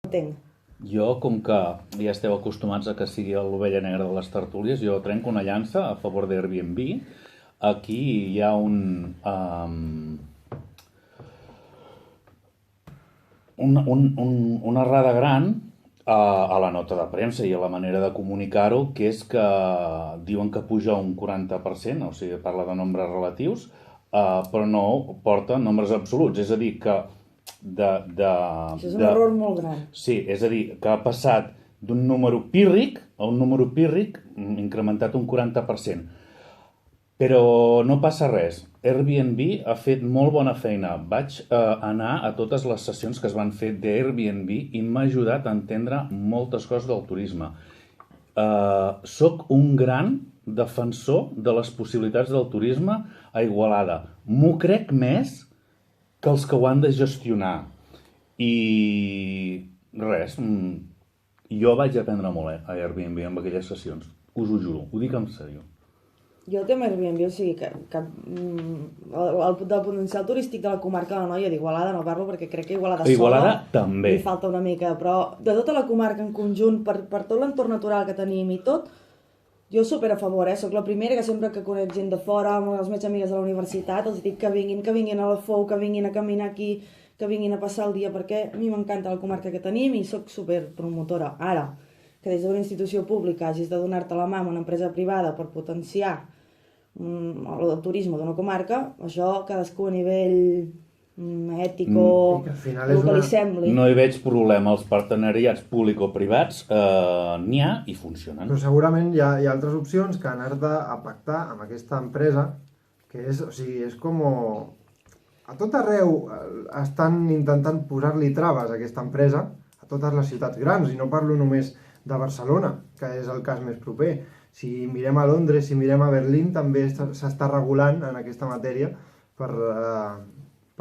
entenc. Jo, com que ja esteu acostumats a que sigui l'ovella negra de les tertúlies, jo trenco una llança a favor d'Airbnb. Aquí hi ha una errada gran a la nota de premsa i a la manera de comunicar-ho, que és que diuen que puja un 40%, o sigui, parla de nombres relatius, però no porta nombres absoluts. És a dir, que Això és un error molt gran. Sí, és a dir, que ha passat d'un número pírric a un número pírric incrementat un 40%. Però no passa res. Airbnb ha fet molt bona feina. Vaig anar a totes les sessions que es van fer d'Airbnb i m'ha ajudat a entendre moltes coses del turisme. Soc un gran defensor de les possibilitats del turisme a Igualada. M'ho crec més que els que ho han de gestionar. I res, jo vaig aprendre molt a Airbnb amb aquelles sessions. Us ho juro, ho dic en sèrio. Jo el tema Airbnb, o sigui, el potencial turístic de la comarca de l'Anoia, d'Igualada no parlo perquè crec que Igualada Igualada sola també. li falta una mica, però de tota la comarca en conjunt, per tot l'entorn natural que tenim i tot, jo super a favor, soc la primera que sempre que conec gent de fora, amb les meves amigues de la universitat, els dic que vinguin a la FOU, que vinguin a caminar aquí, que vinguin a passar el dia, perquè a mi m'encanta la comarca que tenim i soc super promotora. Ara, que des d'una institució pública hagis de donar-te la mà a una empresa privada per potenciar el turisme d'una comarca, això cadascú a nivell ètic o el que li sembli. No hi veig problema. Els partenariats público-privats n'hi ha i funcionen. Però segurament hi ha altres opcions que han de pactar amb aquesta empresa, que és, o sigui, és com... A tot arreu estan intentant posar-li traves a aquesta empresa, a totes les ciutats grans, i no parlo només de Barcelona, que és el cas més proper. Si mirem a Londres, si mirem a Berlín, també s'està regulant en aquesta matèria per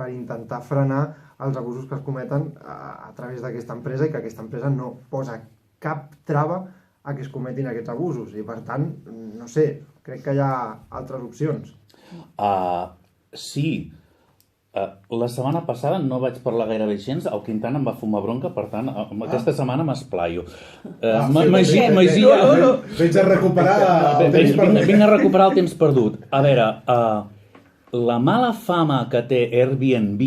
intentar frenar els abusos que es cometen a través d'aquesta empresa i que aquesta empresa no posa cap trava a que es cometin aquests abusos. I per tant, no sé, crec que hi ha altres opcions. Sí. La setmana passada no vaig parlar gairebé gens, el Quintana em va fumar bronca, per tant, aquesta setmana m'esplaio. Vens a recuperar el temps perdut. Vinc a recuperar el temps perdut. A veure, la mala fama que té Airbnb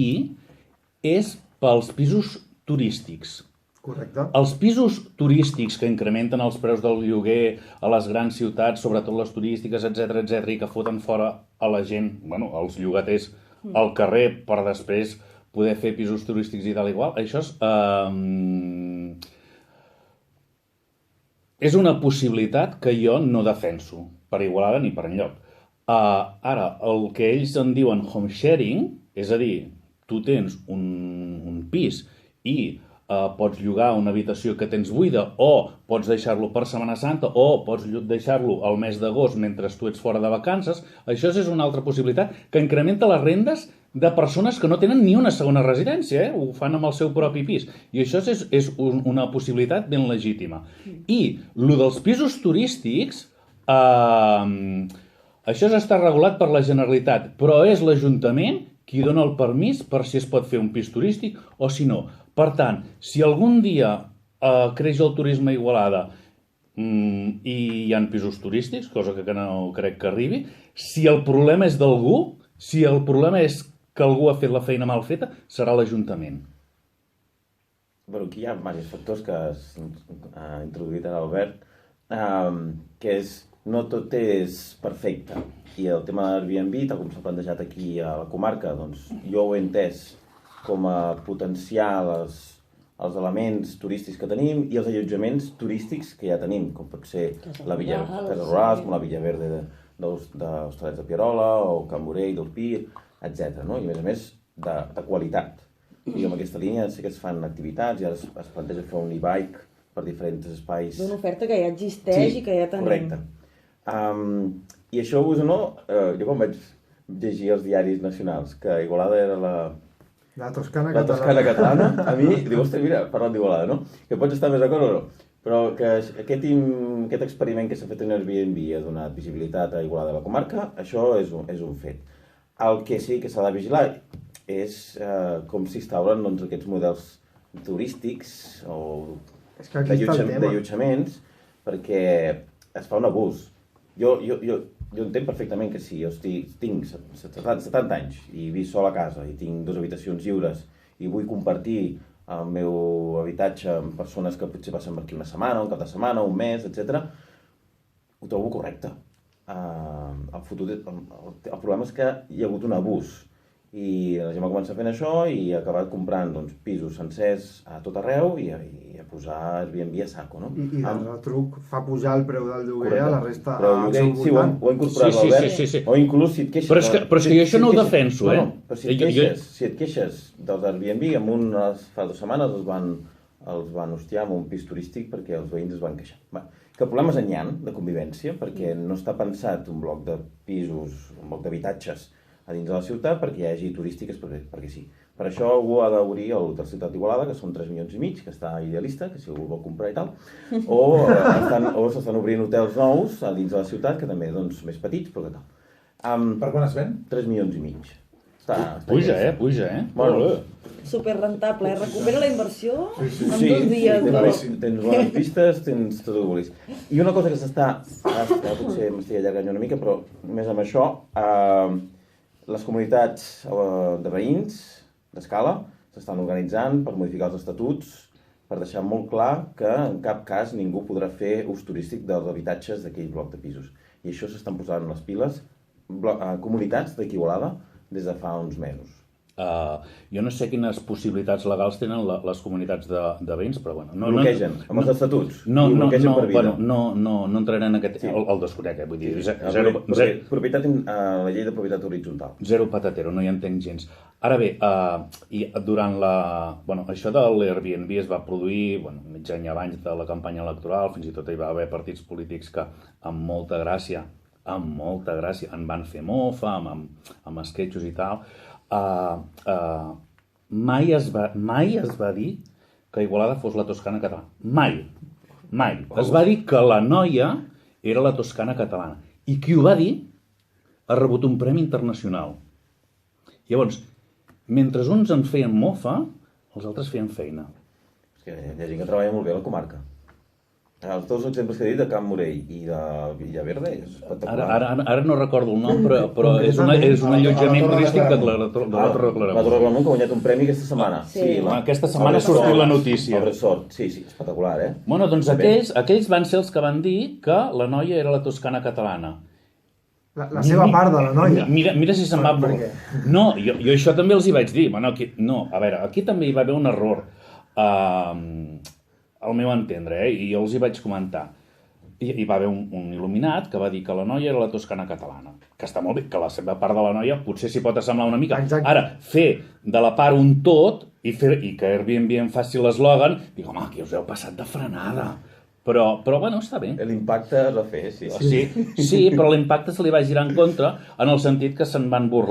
és pels pisos turístics. Correcte. Els pisos turístics que incrementen els preus del lloguer a les grans ciutats, sobretot les turístiques, etc, i que foten fora a la gent, els llogaters al carrer per després poder fer pisos turístics i tal igual, això és una possibilitat que jo no defenso per Igualada ni per enlloc. Ara, el que ells en diuen home sharing, és a dir, tu tens un pis i pots llogar una habitació que tens buida o pots deixar-lo per Setmana Santa o pots deixar-lo al mes d'agost mentre tu ets fora de vacances, això és una altra possibilitat que incrementa les rendes de persones que no tenen ni una segona residència, ho fan amb el seu propi pis. I això és una possibilitat ben legítima. I el dels pisos turístics, això està regulat per la Generalitat, però és l'Ajuntament qui dona el permís per si es pot fer un pis turístic o si no. Per tant, si algun dia creix el turisme a Igualada i hi ha pisos turístics, cosa que no crec que arribi, si el problema és d'algú, si el problema és que algú ha fet la feina mal feta, serà l'Ajuntament. Bueno, aquí hi ha diversos factors que ha introduït en Albert, que és no tot és perfecte. I el tema d'Airbnb, tal com s'ha plantejat aquí a la comarca, doncs jo ho he entès com a potenciar els elements turístics que tenim i els allotjaments turístics que ja tenim, com pot ser la Villa Casa Rurals, com la Villa Verde d'Hostalets de Pierola o Can Morell d'Orpí, etc. I a més de qualitat. I amb aquesta línia sí que es fan activitats i ara es planteja fer un e-bike per diferents espais. D'una oferta que ja existeix i que ja tenim. Correcte. I això, vos o no, jo quan vaig llegir els diaris nacionals que Igualada era la Toscana catalana, a mi, diu, ostres, mira, parlant d'Igualada, no? Que pots estar més d'acord o no? Però que aquest experiment que s'ha fet en Airbnb ha donat visibilitat a Igualada de la comarca, això és un fet. El que sí que s'ha de vigilar és com s'instauren aquests models turístics o És que aquí està el tema. d'allotjaments perquè es fa un abús. Jo entenc perfectament que si jo tinc 70 anys i visc sol a casa i tinc 2 habitacions lliures i vull compartir el meu habitatge amb persones que potser passen per aquí una setmana, un cap de setmana, un mes, etc., ho trobo correcte. El problema és que hi ha hagut un abús i la gent va començar fent això i ha acabat comprant pisos sencers a tot arreu i a posar Airbnb a saco, no? I el truc fa pujar el preu del lloguer a la resta però al seu sí, ho voltant. ha incorporat l'Albert. Sí. O inclús si et queixes... Però és que jo això no ho defenso, eh? No, però si et queixes dels Airbnb, fa 2 setmanes els van hostiar en un pis turístic perquè els veïns es van queixar. Que problemes n'hi ha de convivència, perquè no està pensat un bloc de pisos, un bloc d'habitatges a dins de la ciutat perquè hi hagi turístiques, perquè sí. Per això algú ha d'obrir l'Hotel Ciutat d'Igualada, que són 3,5 milions, que està idealista, que si algú vol comprar i tal, o s'estan obrint hotels nous a dins de la ciutat, que també, més petits, però que tal. Per quan es ven? 3,5 milions. Puja, eh? Bueno, Super rentable, recupera la inversió en sí, 2 dies. tens bones pistes, tens tot el que vulguis. I una cosa que potser m'estic allargant una mica, però més amb això, les comunitats de veïns d'Escala s'estan organitzant per modificar els estatuts per deixar molt clar que en cap cas ningú podrà fer ús turístic dels habitatges d'aquell bloc de pisos. I això s'estan posant les piles comunitats d'Igualada des de fa uns mesos. Jo no sé quines possibilitats legals tenen les comunitats de veïns, però bueno... Bloquegen, amb els estatuts. No entraré en aquest... El desconec, vull dir... La llei de propietat horitzontal. Zero patatero, no hi entenc gens. Ara bé, durant això de l'Airbnb es va produir, mig any abans de la campanya electoral, fins i tot hi va haver partits polítics que amb molta gràcia en van fer mofa, amb esquetxos i tal. Mai es va dir que Igualada fos la Toscana catalana. Mai. Es va dir que la noia era la Toscana catalana. I qui ho va dir ha rebut un premi internacional. Llavors, mentre uns en feien mofa, els altres feien feina. És que hi ha gent que treballa molt bé a la comarca. Els dos exemples que he dit, de Camp Morell i de Villaverde, és espectacular. Ara no recordo el nom, però és un allotjament turístic de la Torre La Torre Claramunt, que ha guanyat un premi aquesta setmana. Aquesta setmana ha sortit la notícia. El Resort, sí, espectacular, eh? Bueno, doncs aquells van ser els que van dir que la noia era la Toscana catalana. La seva part de la noia. Mira si se'n va... No, jo això també els hi vaig dir. No, a veure, aquí també hi va haver un error. Al meu entendre, i jo els hi vaig comentar. Hi va haver un il·luminat que va dir que la noia era la Toscana catalana. Que està molt bé, que la seva part de la noia potser s'hi pot assemblar una mica. Exacte. Ara, fer de la part un tot i que Airbnb em faci l'eslògan, dic, home, aquí us heu passat de frenada. Però bueno, està bé. L'impacte es va fer, sí. Sí, però l'impacte se li va girar en contra en el sentit que se'n van burlar